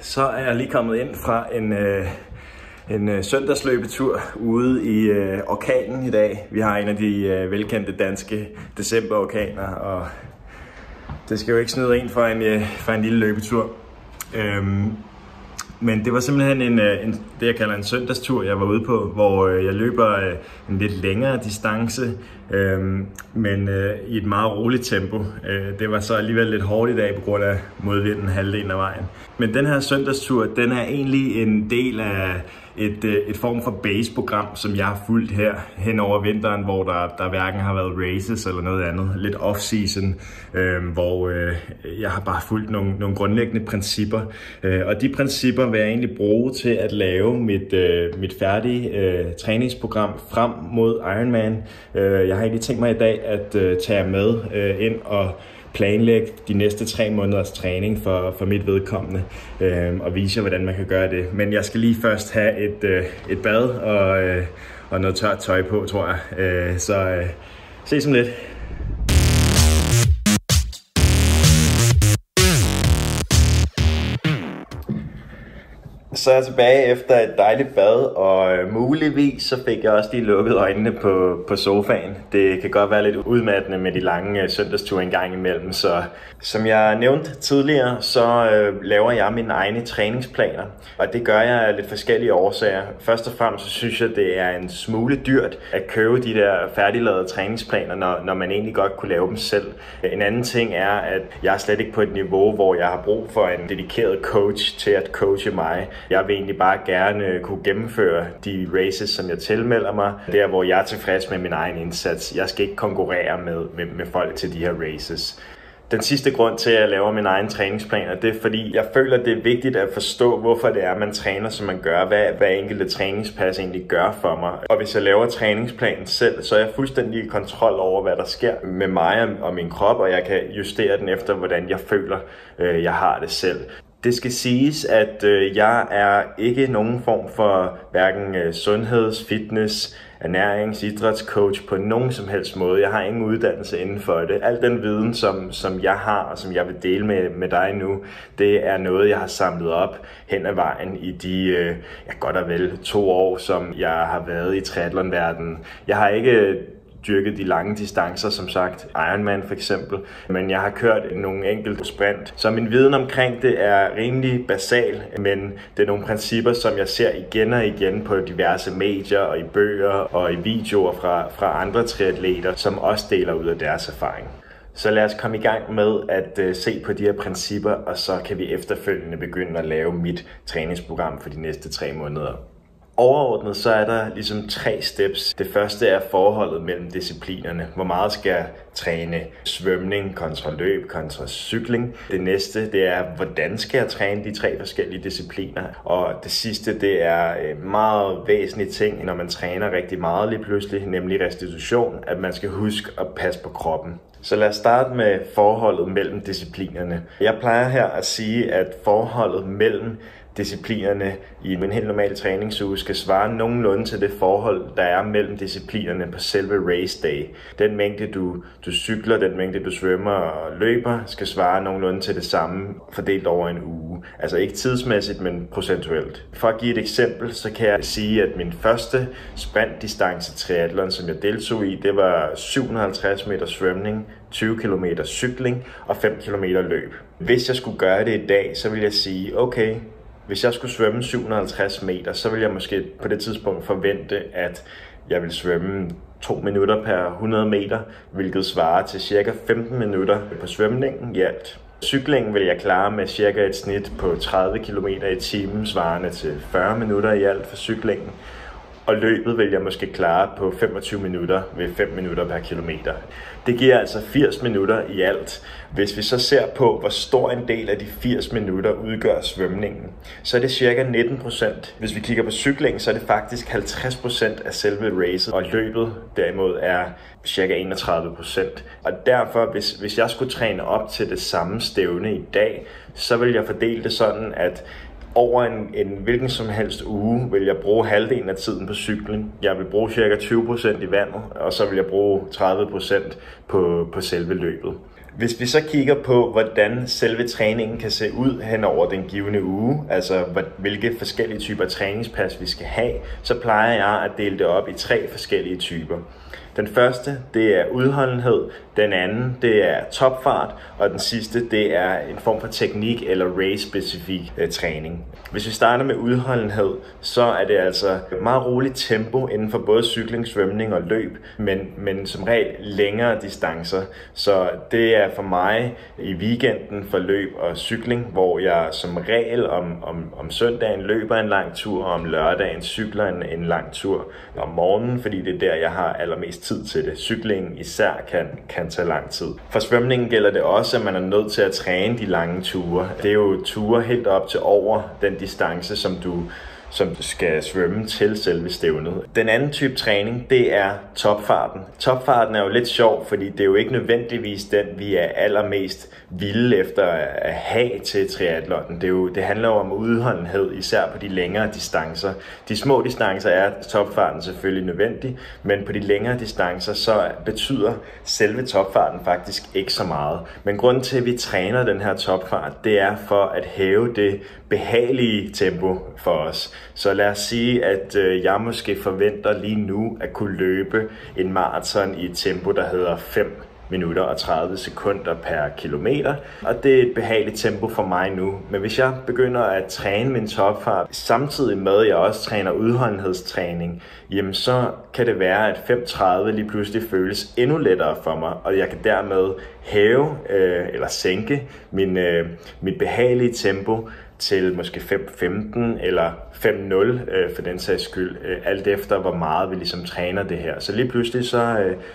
Så er jeg lige kommet ind fra en søndagsløbetur ude i orkanen i dag. Vi har en af de velkendte danske decemberorkaner, og det skal jo ikke snyde en for en lille løbetur. Men det var simpelthen det, jeg kalder en søndagstur, jeg var ude på, hvor jeg løber en lidt længere distance, men i et meget roligt tempo. Det var så alligevel lidt hårdt i dag på grund af modvinden halvdelen af vejen. Men den her søndagstur, den er egentlig en del af et form for base-program, som jeg har fulgt her hen over vinteren, hvor der hverken har været races eller noget andet. Lidt off-season, hvor jeg har bare fulgt nogle grundlæggende principper. Og de principper vil jeg egentlig bruge til at lave mit færdige træningsprogram frem mod Ironman. Jeg har egentlig tænkt mig i dag at tage med ind og planlægge de næste 3 måneders træning for mit vedkommende og vise jer, hvordan man kan gøre det. Men jeg skal lige først have et bad og noget tørt tøj på, tror jeg. Så ses om lidt. Så er jeg tilbage efter et dejligt bad, og muligvis så fik jeg også lige lukket øjnene på sofaen. Det kan godt være lidt udmattende med de lange søndagsture en gang imellem, så som jeg nævnte tidligere, så laver jeg mine egne træningsplaner, og det gør jeg af lidt forskellige årsager. Først og fremmest så synes jeg, det er en smule dyrt at købe de der færdiglavede træningsplaner, når man egentlig godt kunne lave dem selv. En anden ting er, at jeg er slet ikke på et niveau, hvor jeg har brug for en dedikeret coach til at coache mig. Jeg vil egentlig bare gerne kunne gennemføre de races, som jeg tilmelder mig, der hvor jeg er tilfreds med min egen indsats. Jeg skal ikke konkurrere med folk til de her races. Den sidste grund til, at jeg laver mine egne træningsplaner, det er fordi, jeg føler, det er vigtigt at forstå, hvorfor det er, man træner, som man gør. Hvad enkelte træningspas egentlig gør for mig. Og hvis jeg laver træningsplanen selv, så er jeg fuldstændig i kontrol over, hvad der sker med mig og min krop, og jeg kan justere den efter, hvordan jeg føler, jeg har det selv. Det skal siges, at jeg er ikke nogen form for hverken sundheds-, fitness-, ernærings-, idrætscoach på nogen som helst måde. Jeg har ingen uddannelse inden for det. Al den viden, som jeg har og som jeg vil dele med dig nu, det er noget, jeg har samlet op hen ad vejen i de godt og vel 2 år, som jeg har været i triathlonverdenen. Jeg har ikke dyrket de lange distancer, som sagt Ironman for eksempel, men jeg har kørt nogle enkelte sprint. Så min viden omkring det er rimelig basal, men det er nogle principper, som jeg ser igen og igen på diverse medier og i bøger og i videoer fra andre triatleter, som også deler ud af deres erfaring. Så lad os komme i gang med at se på de her principper, og så kan vi efterfølgende begynde at lave mit træningsprogram for de næste 3 måneder. Overordnet så er der ligesom 3 steps. Det første er forholdet mellem disciplinerne. Hvor meget skal jeg træne svømning kontra løb kontra cykling. Det næste det er, hvordan skal jeg træne de 3 forskellige discipliner. Og det sidste det er meget væsentlige ting, når man træner rigtig meget lige pludselig, nemlig restitution, at man skal huske at passe på kroppen. Så lad os starte med forholdet mellem disciplinerne. Jeg plejer her at sige, at forholdet mellem disciplinerne i en helt normal træningsuge skal svare nogenlunde til det forhold, der er mellem disciplinerne på selve race day. Den mængde, du cykler, den mængde, du svømmer og løber, skal svare nogenlunde til det samme, fordelt over en uge. Altså ikke tidsmæssigt, men procentuelt. For at give et eksempel, så kan jeg sige, at min første sprintdistance triathlon, som jeg deltog i, det var 750 meter svømning, 20 km cykling og 5 km løb. Hvis jeg skulle gøre det i dag, så vil jeg sige, okay, hvis jeg skulle svømme 750 meter, så vil jeg måske på det tidspunkt forvente, at jeg vil svømme 2 minutter per 100 meter, hvilket svarer til cirka 15 minutter på svømningen i alt. Cyklingen vil jeg klare med cirka et snit på 30 km i timen, svarende til 40 minutter i alt for cyklingen. Og løbet vil jeg måske klare på 25 minutter ved 5 minutter per kilometer. Det giver altså 80 minutter i alt. Hvis vi så ser på, hvor stor en del af de 80 minutter udgør svømningen, så er det cirka 19%. Hvis vi kigger på cyklingen, så er det faktisk 50% af selve racet, og løbet derimod er cirka 31%. Og derfor, hvis jeg skulle træne op til det samme stævne i dag, så vil jeg fordele det sådan, at over en hvilken som helst uge vil jeg bruge halvdelen af tiden på cykling. Jeg vil bruge cirka 20% i vandet, og så vil jeg bruge 30% på selve løbet. Hvis vi så kigger på, hvordan selve træningen kan se ud hen over den givne uge, altså hvilke forskellige typer træningspas vi skal have, så plejer jeg at dele det op i 3 forskellige typer. Den første, det er udholdenhed, den anden, det er topfart, og den sidste, det er en form for teknik eller race-specifik træning. Hvis vi starter med udholdenhed, så er det altså meget roligt tempo inden for både cykling, svømning og løb, men som regel længere distancer. Så det er for mig i weekenden for løb og cykling, hvor jeg som regel om søndagen løber en lang tur, og om lørdagen cykler en lang tur om morgenen, fordi det er der, jeg har allermest tid til det. Cyklingen især kan tage lang tid. For svømningen gælder det også, at man er nødt til at træne de lange ture. Det er jo ture helt op til over den distance, som du skal svømme til selve stævnet. Den anden type træning, det er topfarten. Topfarten er jo lidt sjov, fordi det er jo ikke nødvendigvis den, vi er allermest vilde efter at have til triathlonen. Det handler jo om udholdenhed, især på de længere distancer. De små distancer er topfarten selvfølgelig nødvendig, men på de længere distancer, så betyder selve topfarten faktisk ikke så meget. Men grunden til, at vi træner den her topfart, det er for at hæve det behagelige tempo for os. Så lad os sige, at jeg måske forventer lige nu at kunne løbe en maraton i et tempo, der hedder 5 minutter og 30 sekunder per kilometer. Og det er et behageligt tempo for mig nu. Men hvis jeg begynder at træne min topfart, samtidig med at jeg også træner udholdenhedstræning, jamen så kan det være, at 5.30 lige pludselig føles endnu lettere for mig, og jeg kan dermed hæve eller sænke mit behagelige tempo til måske 5.15 eller 5.0 for den sags skyld, alt efter hvor meget vi ligesom træner det her. Så lige pludselig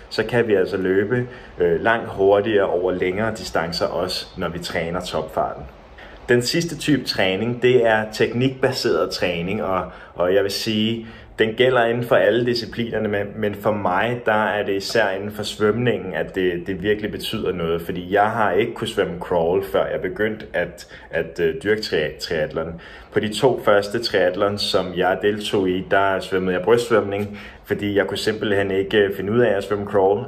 så kan vi altså løbe langt hurtigere over længere distancer også, når vi træner topfarten. Den sidste type træning, det er teknikbaseret træning, og jeg vil sige, den gælder inden for alle disciplinerne, men for mig, der er det især inden for svømningen, at det virkelig betyder noget, fordi jeg har ikke kunnet svømme crawl, før jeg begyndte at dyrke triathlon. På de 2 første triathlons, som jeg deltog i, der svømmede jeg brystsvømning, fordi jeg kunne simpelthen ikke finde ud af at svømme crawl.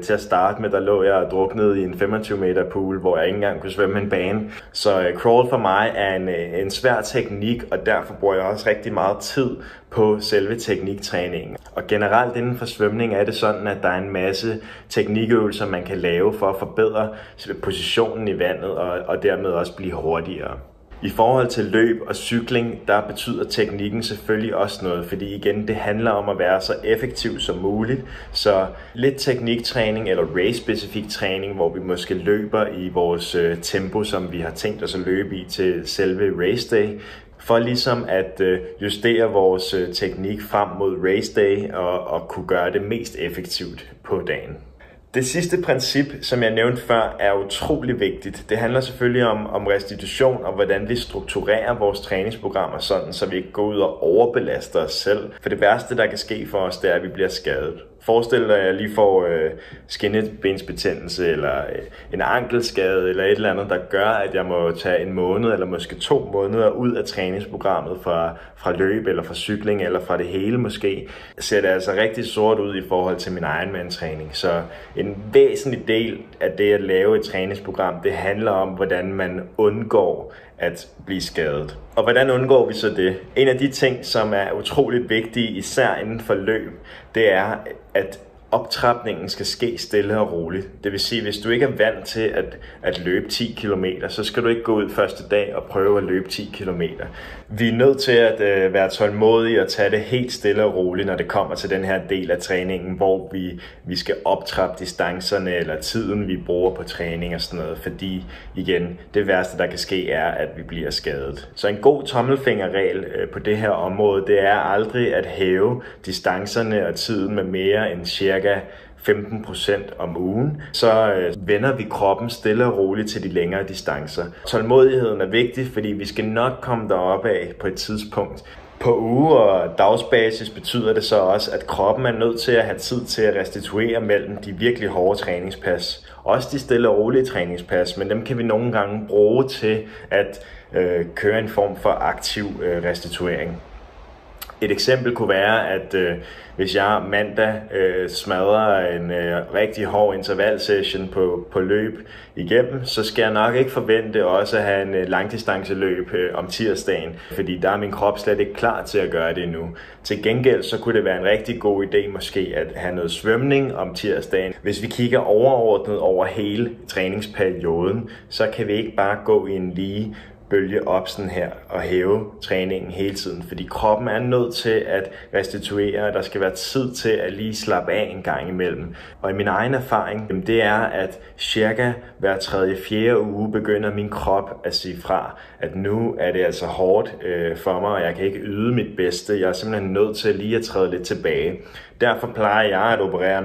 Til at starte med, der lå jeg og druknede i en 25 meter pool, hvor jeg ikke engang kunne svømme en bane. Så crawl for mig er en svær teknik, og derfor bruger jeg også rigtig meget tid på selve tekniktræningen. Og generelt inden for svømning er det sådan, at der er en masse teknikøvelser, man kan lave for at forbedre positionen i vandet og dermed også blive hurtigere. I forhold til løb og cykling, der betyder teknikken selvfølgelig også noget, fordi igen, det handler om at være så effektiv som muligt. Så lidt tekniktræning eller race-specifik træning, hvor vi måske løber i vores tempo, som vi har tænkt os at løbe i til selve race day, for ligesom at justere vores teknik frem mod race day og kunne gøre det mest effektivt på dagen. Det sidste princip, som jeg nævnte før, er utrolig vigtigt. Det handler selvfølgelig om restitution og hvordan vi strukturerer vores træningsprogrammer sådan, så vi ikke går ud og overbelaster os selv. For det værste, der kan ske for os, det er, at vi bliver skadet. Forestil dig, at jeg lige får skinnebensbetændelse eller en ankelskade eller et eller andet, der gør, at jeg må tage en måned eller måske 2 måneder ud af træningsprogrammet fra løb eller fra cykling eller fra det hele måske. Ser det altså rigtig sort ud i forhold til min Ironman-træning. Så en væsentlig del af det at lave et træningsprogram, det handler om, hvordan man undgår at blive skadet. Og hvordan undgår vi så det? En af de ting, som er utroligt vigtige, især inden for løb, det er, at optrapningen skal ske stille og roligt. Det vil sige, hvis du ikke er vant til at løbe 10 km, så skal du ikke gå ud første dag og prøve at løbe 10 km. Vi er nødt til at være tålmodige og tage det helt stille og roligt, når det kommer til den her del af træningen, hvor vi skal optrappe distancerne eller tiden, vi bruger på træning og sådan noget. Fordi igen, det værste, der kan ske, er, at vi bliver skadet. Så en god tommelfingerregel på det her område, det er aldrig at hæve distancerne og tiden med mere end cirka 15% om ugen, så vender vi kroppen stille og roligt til de længere distancer. Tålmodigheden er vigtig, fordi vi skal nok komme derop af på et tidspunkt. På uge- og dagsbasis betyder det så også, at kroppen er nødt til at have tid til at restituere mellem de virkelig hårde træningspas. Også de stille og rolige træningspas, men dem kan vi nogle gange bruge til at køre en form for aktiv restituering. Et eksempel kunne være, at hvis jeg mandag smadrer en rigtig hård intervalsession på løb igennem, så skal jeg nok ikke forvente også at have en langdistanceløb om tirsdagen, fordi der er min krop slet ikke klar til at gøre det endnu. Til gengæld så kunne det være en rigtig god idé måske at have noget svømning om tirsdagen. Hvis vi kigger overordnet over hele træningsperioden, så kan vi ikke bare gå i en lige bølge op sådan her og hæve træningen hele tiden, fordi kroppen er nødt til at restituere, der skal være tid til at lige slappe af en gang imellem. Og i min egen erfaring, det er, at cirka hver 3.-4. uge begynder min krop at sige fra, at nu er det altså hårdt for mig, og jeg kan ikke yde mit bedste. Jeg er simpelthen nødt til lige at træde lidt tilbage. Derfor plejer jeg at operere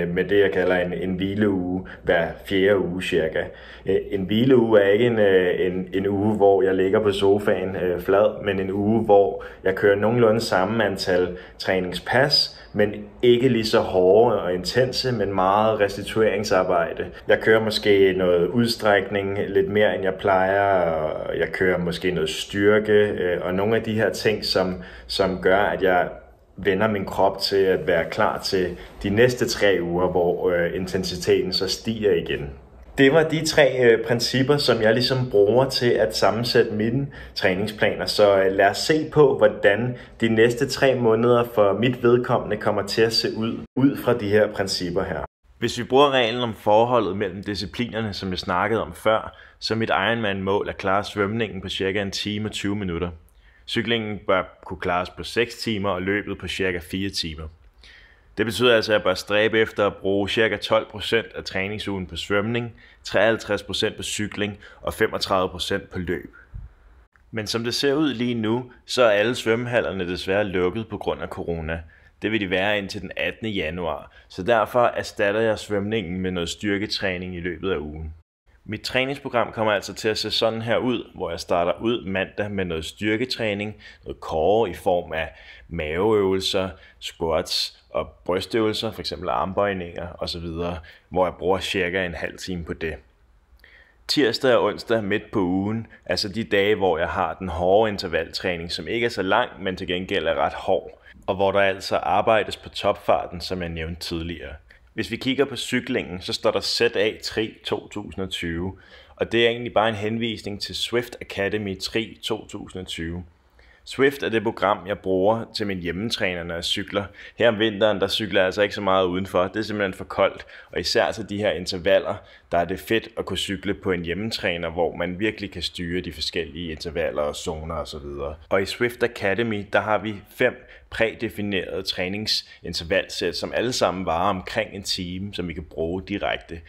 med det, jeg kalder en hvileuge hver 4. uge cirka. En hvileuge er ikke en uge, hvor jeg ligger på sofaen flad, men en uge, hvor jeg kører nogenlunde samme antal træningspas, men ikke lige så hårde og intense, men meget restitueringsarbejde. Jeg kører måske noget udstrækning lidt mere, end jeg plejer, og jeg kører måske noget styrke, og nogle af de her ting, som gør, at jeg vender min krop til at være klar til de næste 3 uger, hvor intensiteten så stiger igen. Det var de 3 principper, som jeg ligesom bruger til at sammensætte mine træningsplaner. Så lad os se på, hvordan de næste 3 måneder for mit vedkommende kommer til at se ud fra de her principper her. Hvis vi bruger reglen om forholdet mellem disciplinerne, som jeg snakkede om før, så er mit Ironman-mål at klare svømningen på cirka 1 time og 20 minutter. Cyklingen bør kunne klares på 6 timer og løbet på cirka 4 timer. Det betyder altså, at jeg bør stræbe efter at bruge cirka 12% af træningsugen på svømning, 53% på cykling og 35% på løb. Men som det ser ud lige nu, så er alle svømmehallerne desværre lukket på grund af corona. Det vil de være indtil den 18. januar, så derfor erstatter jeg svømningen med noget styrketræning i løbet af ugen. Mit træningsprogram kommer altså til at se sådan her ud, hvor jeg starter ud mandag med noget styrketræning, noget core i form af maveøvelser, squats og brystøvelser, f.eks. armbøjninger osv., hvor jeg bruger cirka en halv time på det. Tirsdag og onsdag midt på ugen, altså de dage, hvor jeg har den hårde intervaltræning, som ikke er så lang, men til gengæld er ret hård, og hvor der altså arbejdes på topfarten, som jeg nævnte tidligere. Hvis vi kigger på cyklingen, så står der ZA Tri 2020, og det er egentlig bare en henvisning til Zwift Academy Tri 2020. Zwift er det program, jeg bruger til min hjemmetræner, når jeg cykler. Her om vinteren, der cykler jeg altså ikke så meget udenfor. Det er simpelthen for koldt, og især til de her intervaller, der er det fedt at kunne cykle på en hjemmetræner, hvor man virkelig kan styre de forskellige intervaller og zoner osv. Og i Zwift Academy, der har vi 5 prædefinerede træningsintervalsæt, som alle sammen varer omkring 1 time, som vi kan bruge direkte.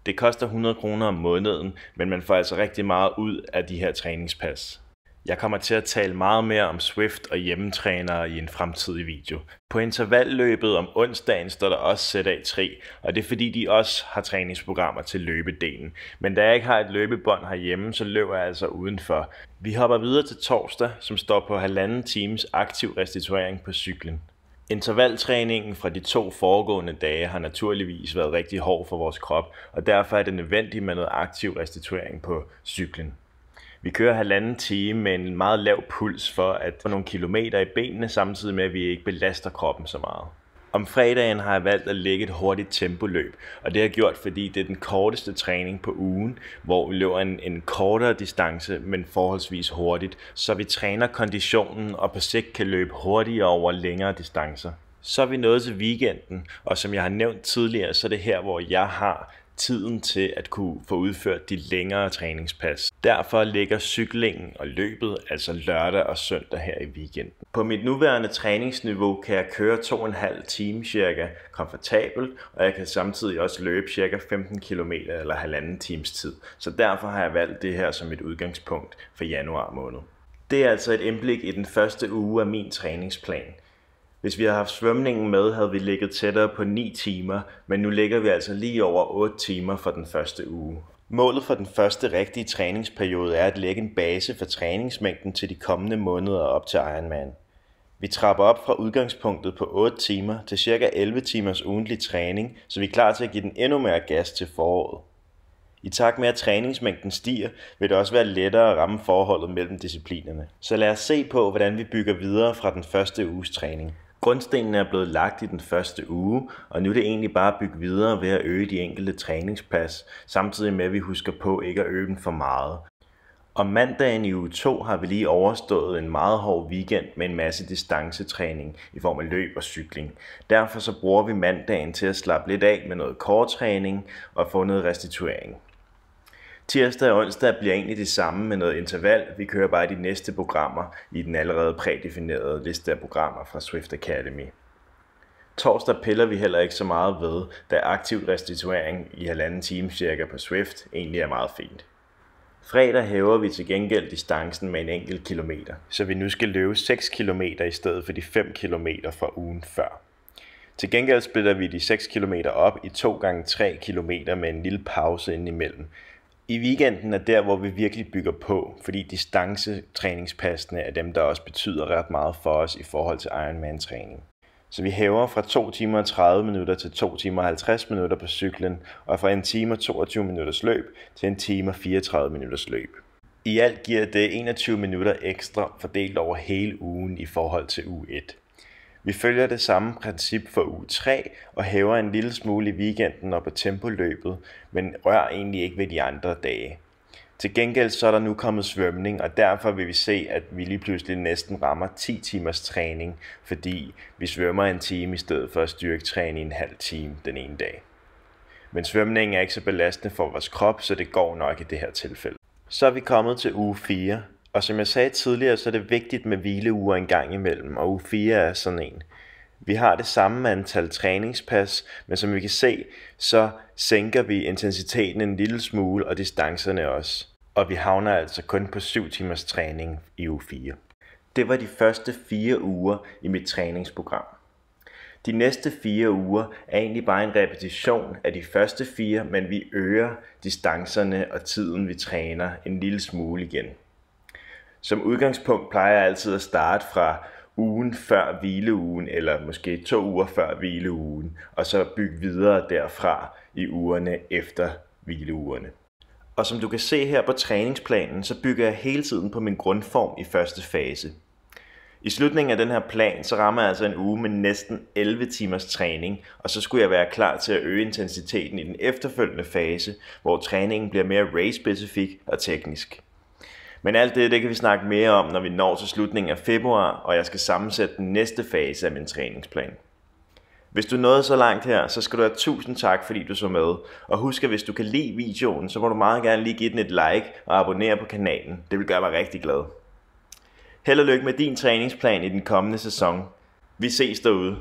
Det koster 100 kroner om måneden, men man får altså rigtig meget ud af de her træningspas. Jeg kommer til at tale meget mere om Zwift og hjemmetrænere i en fremtidig video. På intervalløbet om onsdagen står der også ZA Tri, og det er fordi de også har træningsprogrammer til løbedelen. Men da jeg ikke har et løbebånd herhjemme, så løber jeg altså udenfor. Vi hopper videre til torsdag, som står på 1,5 times aktiv restituering på cyklen. Intervaltræningen fra de 2 foregående dage har naturligvis været rigtig hård for vores krop, og derfor er det nødvendigt med noget aktiv restituering på cyklen. Vi kører 1,5 time med en meget lav puls for at få nogle kilometer i benene, samtidig med at vi ikke belaster kroppen så meget. Om fredagen har jeg valgt at lægge et hurtigt tempoløb, og det har jeg gjort, fordi det er den korteste træning på ugen, hvor vi løber en kortere distance, men forholdsvis hurtigt, så vi træner konditionen og på sigt kan løbe hurtigere over længere distancer. Så er vi nået til weekenden, og som jeg har nævnt tidligere, så er det her, hvor jeg har tiden til at kunne få udført de længere træningspas. Derfor ligger cyklingen og løbet altså lørdag og søndag her i weekenden. På mit nuværende træningsniveau kan jeg køre 2,5 timer cirka komfortabelt, og jeg kan samtidig også løbe cirka 15 km eller 1,5 times tid. Så derfor har jeg valgt det her som et udgangspunkt for januar måned. Det er altså et indblik i den første uge af min træningsplan. Hvis vi havde haft svømningen med, havde vi ligget tættere på 9 timer, men nu ligger vi altså lige over 8 timer for den første uge. Målet for den første rigtige træningsperiode er at lægge en base for træningsmængden til de kommende måneder op til Ironman. Vi trapper op fra udgangspunktet på 8 timer til ca. 11 timers ugentlig træning, så vi er klar til at give den endnu mere gas til foråret. I takt med at træningsmængden stiger, vil det også være lettere at ramme forholdet mellem disciplinerne. Så lad os se på, hvordan vi bygger videre fra den første uges træning. Grundstenene er blevet lagt i den første uge, og nu er det egentlig bare at bygge videre ved at øge de enkelte træningspas, samtidig med at vi husker på ikke at øge dem for meget. Om mandagen i uge 2 har vi lige overstået en meget hård weekend med en masse distancetræning i form af løb og cykling. Derfor så bruger vi mandagen til at slappe lidt af med noget core-træning og få noget restituering. Tirsdag og onsdag bliver egentlig det samme med noget interval. Vi kører bare de næste programmer i den allerede prædefinerede liste af programmer fra Swift Academy. Torsdag piller vi heller ikke så meget ved, da aktiv restituering i 1,5 time cirka på Swift egentlig er meget fint. Fredag hæver vi til gengæld distancen med en enkelt kilometer, så vi nu skal løbe 6 km i stedet for de 5 km fra ugen før. Til gengæld splitter vi de 6 km op i 2x3 km med en lille pause indimellem. I weekenden er der, hvor vi virkelig bygger på, fordi distancetræningspassene er dem, der også betyder ret meget for os i forhold til Ironman-træning. Så vi hæver fra 2 timer og 30 minutter til 2 timer og 50 minutter på cyklen, og fra 1 time og 22 minutters løb til 1 time og 34 minutters løb. I alt giver det 21 minutter ekstra fordelt over hele ugen i forhold til uge 1. Vi følger det samme princip for uge 3 og hæver en lille smule i weekenden og på tempoløbet, men rører egentlig ikke ved de andre dage. Til gengæld så er der nu kommet svømning, og derfor vil vi se, at vi lige pludselig næsten rammer 10 timers træning, fordi vi svømmer 1 time i stedet for at styrketræne en halv time den ene dag. Men svømningen er ikke så belastende for vores krop, så det går nok i det her tilfælde. Så er vi kommet til uge 4, og som jeg sagde tidligere, så er det vigtigt med hvileuger en gang imellem, og uge 4 er sådan en. Vi har det samme antal træningspas, men som vi kan se, så sænker vi intensiteten en lille smule og distancerne også. Og vi havner altså kun på 7 timers træning i uge 4. Det var de første 4 uger i mit træningsprogram. De næste 4 uger er egentlig bare en repetition af de første 4, men vi øger distancerne og tiden vi træner en lille smule igen. Som udgangspunkt plejer jeg altid at starte fra ugen før hvileugen, eller måske 2 uger før hvileugen, og så bygge videre derfra i ugerne efter hvileugerne. Og som du kan se her på træningsplanen, så bygger jeg hele tiden på min grundform i første fase. I slutningen af den her plan, så rammer jeg altså en uge med næsten 11 timers træning, og så skulle jeg være klar til at øge intensiteten i den efterfølgende fase, hvor træningen bliver mere race-specifik og teknisk. Men alt det kan vi snakke mere om, når vi når til slutningen af februar, og jeg skal sammensætte den næste fase af min træningsplan. Hvis du nåede så langt her, så skal du have 1000 tak, fordi du så med. Og husk, at hvis du kan lide videoen, så må du meget gerne lige give den et like og abonnere på kanalen. Det vil gøre mig rigtig glad. Held og lykke med din træningsplan i den kommende sæson. Vi ses derude.